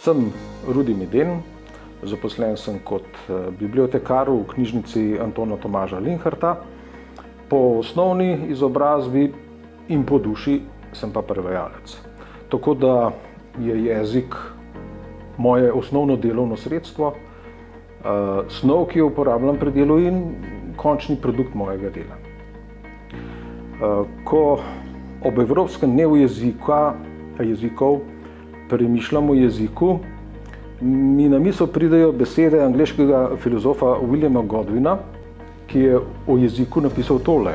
Sem Rudi Meden, zaposlen sem kot bibliotekar v knjižnici Antona Tomaža Linharta. Po osnovni izobrazbi in po duši sem pa prevajalec. Tako da je jezik moje osnovno delovno sredstvo, snov, ki jo uporabljam pri delu in končni produkt mojega dela. Ko ob Evropskem dnevu jezikov premišljam o jeziku, mi na misel pridejo besede angleškega filozofa Williama Godwina, ki je o jeziku napisal tole.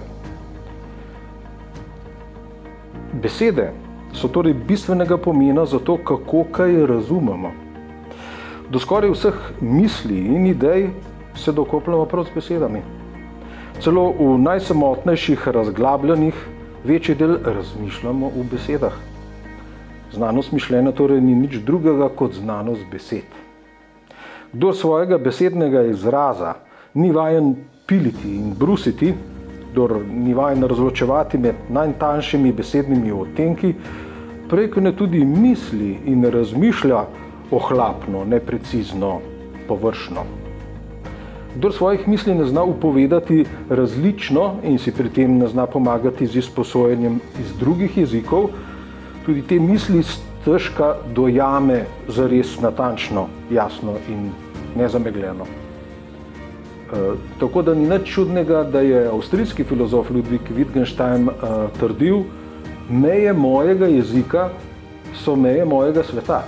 Besede so torej bistvenega pomena za to, kako kaj razumemo. Do skoraj vseh misli in idej se dokopljamo prav z besedami. Celo v najsamotnejših razglabljanjih večji del razmišljamo v besedah. Znanost mišljenja torej ni nič drugega kot znanost besed. Kdor svojega besednega izraza ni vajen piliti in brusiti, kdor ni vajen razločevati med najtanjšimi besednimi odtenki, prej ko ne tudi misli in razmišlja ohlapno, neprecizno, površno. Kdor svojih misli ne zna upovedati različno in si pri tem ne zna pomagati z izposojanjem iz drugih jezikov, tudi te misli stežka dojame zares natančno, jasno in nezamegljeno. Tako da ni nič čudnega, da je avstrijski filozof Ludwig Wittgenstein trdil: meje mojega jezika so meje mojega sveta.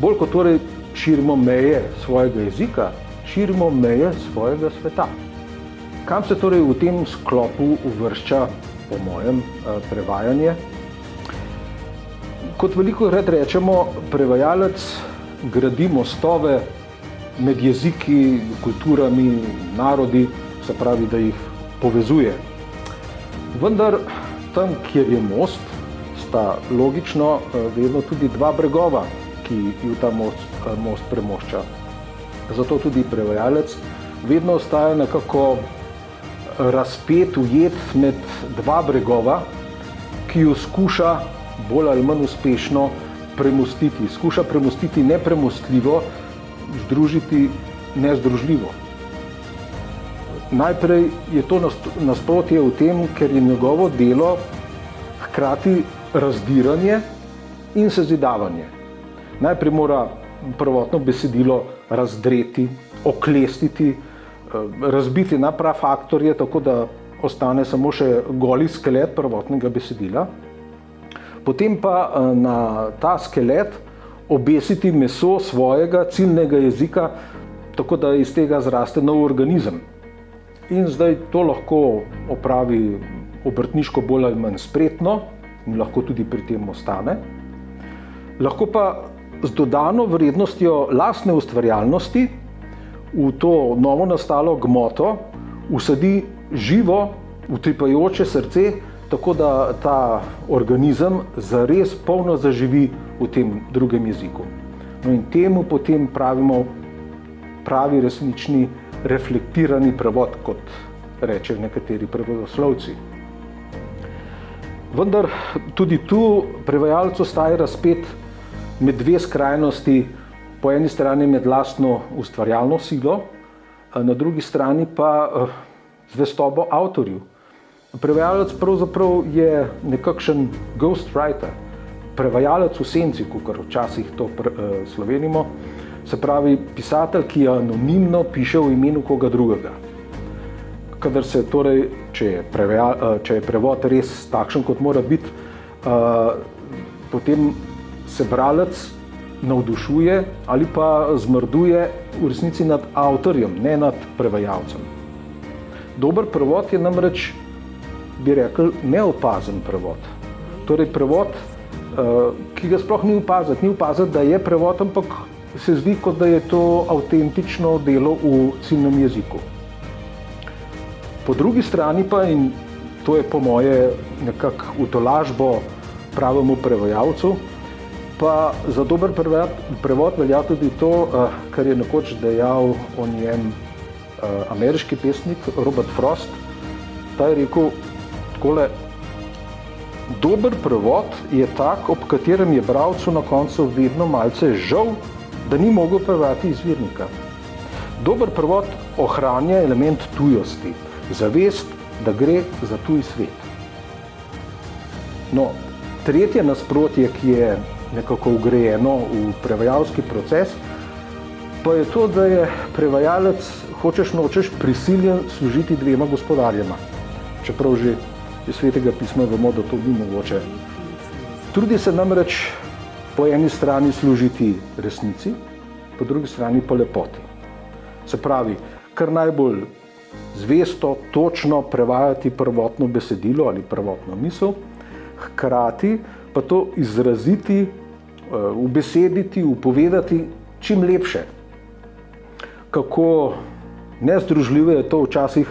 Bolj kot torej širimo meje svojega jezika, širimo meje svojega sveta. Kam se torej v tem sklopu uvršča, po mojem, prevajanje? Kot velikokrat rečemo, prevajalec gradi mostove med jeziki, kulturami, narodi, se pravi, da jih povezuje. Vendar tam, kjer je most, sta logično vedno tudi dva bregova, ki ju ta most premošča. Zato tudi prevajalec vedno ostaja nekako razpet, ujet med dva bregova, ki ju skuša bolj ali manj uspešno premostiti. Skuša premostiti nepremostljivo, združiti nezdružljivo. Najprej je to nasprotje v tem, ker je njegovo delo hkrati razdiranje in sezidavanje. Najprej mora prvotno besedilo razdreti, oklestiti, razbiti na prafaktorje, tako da ostane samo še goli skelet prvotnega besedila. Potem pa na ta skelet obesiti meso svojega ciljnega jezika, tako da iz tega zraste nov organizem. In zdaj to lahko opravi obrtniško bolj ali manj spretno in lahko tudi pri tem ostane. Lahko pa z dodano vrednostjo lastne ustvarjalnosti v to novo nastalo gmoto vsadi živo, utripajoče srce, tako da ta organizem zares polno zaživi v tem drugem jeziku. No in temu potem pravimo pravi, resnični, reflektirani prevod, kot rečejo nekateri prevodoslovci. Vendar tudi tu prevajalec ostaja razpet med dve skrajnosti, po eni strani med lastno ustvarjalno silo, na drugi strani pa zvestobo avtorju. Prevajalec pravzaprav je nekakšen ghostwriter, prevajalec v senci, kakor včasih to slovenimo, se pravi pisatelj, ki anonimno piše v imenu koga drugega. Kadar se torej, če je prevod res takšen, kot mora biti, potem se bralec navdušuje ali pa zmrduje v resnici nad avtorjem, ne nad prevajalcem. Dober prevod je namreč, bi rekel, neopazen prevod. Torej prevod, ki ga sploh ni opaziti, da je prevod, ampak se zdi, kot da je to avtentično delo v ciljnem jeziku. Po drugi strani pa, in to je po moje nekako utolažbo pravemu prevajalcu, pa za dober prevod velja tudi to, kar je nekoč dejal o njem ameriški pesnik Robert Frost. Ta je rekel takole: dober prevod je tak, ob katerem je bralcu na koncu vedno malce žal, da ni mogel prevajati izvirnika. Dober prevod ohranja element tujosti, zavest, da gre za tuj svet. No, tretje nasprotje, ki je nekako vgrajeno v prevajalski proces, pa je to, da je prevajalec, hočeš nočeš, prisiljen služiti dvema gospodarjema. Čeprav že iz Svetega pisma vemo, da to ni mogoče. Trudi se namreč po eni strani služiti resnici, po drugi strani pa lepoti. Se pravi, kar najbolj zvesto, točno prevajati prvotno besedilo ali prvotno misel, hkrati pa to izraziti, ubesediti, upovedati čim lepše. Kako nezdružljivo je to včasih,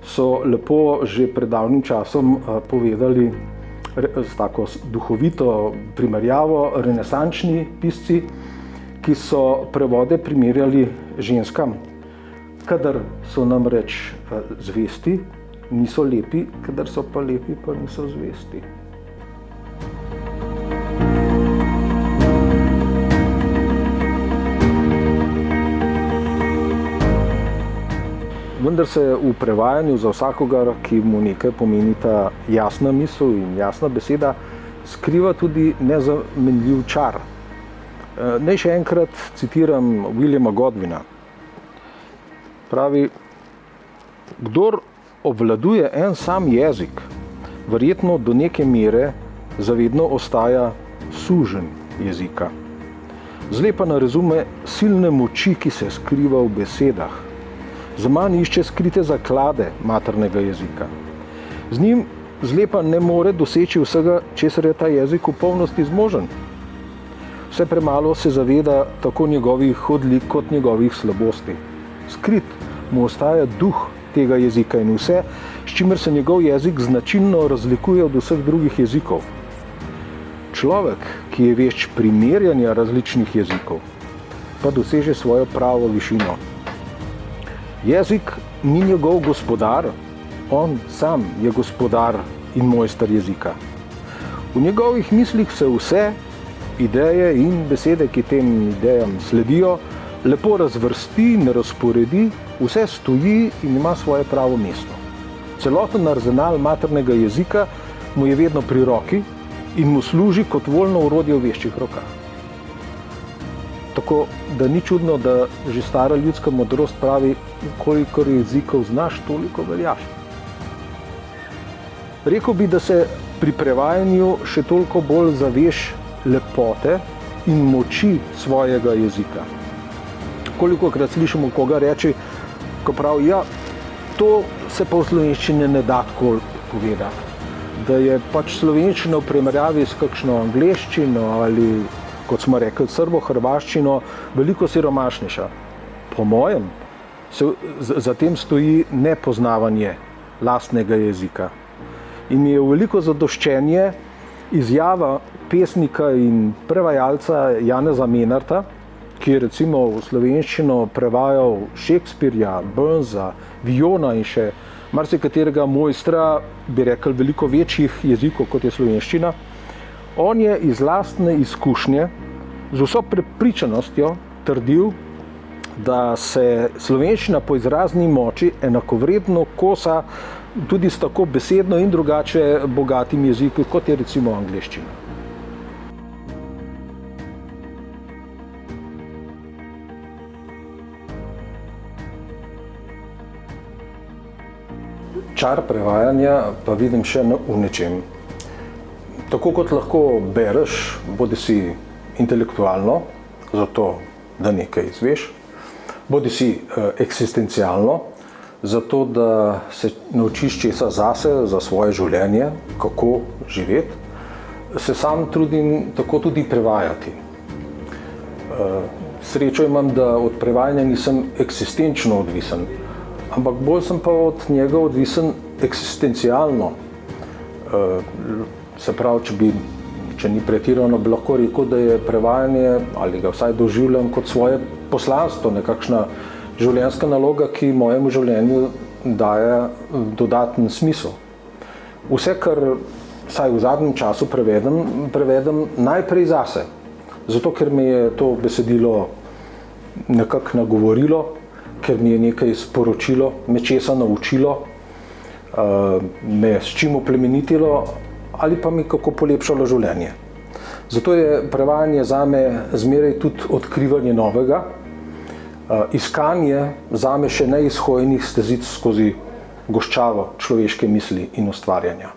so lepo že pred davnim časom povedali s tako duhovito primerjavo renesančni pisci, ki so prevode primerjali ženskam. Kadar so namreč zvesti, niso lepi, kadar so pa lepi, pa niso zvesti. Vendar se v prevajanju za vsakogar, ki mu nekaj pomenita jasna misel in jasna beseda, skriva tudi nezamenljiv čar. Naj še enkrat citiram Williama Godwina. Pravi, kdor obvladuje en sam jezik, verjetno do neke mere zavedno ostaja suženj jezika. Zle pa ne razume silne moči, ki se skriva v besedah. Zaman išče skrite zaklade maternega jezika. Z njim zle pa ne more doseči vsega, česar je ta jezik v polnosti zmožen. Vse premalo se zaveda tako njegovih odlik kot njegovih slabosti. Skrit mu ostaja duh tega jezika in vse, s čimer se njegov jezik značilno razlikuje od vseh drugih jezikov. Človek, ki je vešč primerjanja različnih jezikov, pa doseže svojo pravo višino. Jezik ni njegov gospodar, on sam je gospodar in mojster jezika. V njegovih mislih se vse ideje in besede, ki tem idejam sledijo, lepo razvrsti in razporedi, vse stoji in ima svoje pravo mesto. Celoten arzenal maternega jezika mu je vedno pri roki in mu služi kot voljno orodje v veščih rokah. Tako da ni čudno, da že stara ljudska modrost pravi, kolikor jezikov znaš, toliko veljaš. Rekel bi, da se pri prevajanju še toliko bolj zaveš lepote in moči svojega jezika. Kolikokrat slišimo koga reči, ko pravi, ja, to se pa v slovenščini ne da tako povedati. Da je pač slovenščina v primerjavi s kakšno angleščino ali, kot smo rekli, srbo-hrvaščino, veliko siromašnejša. Po mojem, za tem stoji nepoznavanje lastnega jezika. In je veliko zadoščenje izjava pesnika in prevajalca Janeza Menarta, ki je recimo v slovenščino prevajal Shakespearja, Burnsa, Viona in še marsikaterega mojstra, bi rekel, veliko večjih jezikov, kot je slovenščina. On je iz lastne izkušnje z vso prepričanostjo trdil, da se slovenščina po izrazni moči enakovredno kosa tudi s tako besedno in drugače bogatim jezikom, kot je recimo angleščina. Čar prevajanja pa vidim še v nečem. Tako kot lahko bereš, bodisi intelektualno, zato da nekaj izveš, bodisi eksistencialno, zato da se naučiš česa zase, za svoje življenje, kako živeti, se sam trudim tako tudi prevajati. Srečo imam, da od prevajanja nisem eksistenčno odvisen, ampak bolj sem pa od njega odvisen eksistencialno. Se pravi, če ni pretirano, bi lahko rekel, da je prevajanje, ali ga vsaj doživljam kot svoje poslanstvo, nekakšna življenjska naloga, ki mojemu življenju daje dodaten smisel. Vse, kar vsaj v zadnjem času prevedem najprej zase. Zato, ker me je to besedilo nekako nagovorilo, ker mi je nekaj sporočilo, me česa naučilo, me s čim oplemenitilo ali pa mi kako polepšalo življenje. Zato je prevajanje zame zmeraj tudi odkrivanje novega, iskanje zame še neizhojenih stezic skozi goščavo človeške misli in ustvarjanja.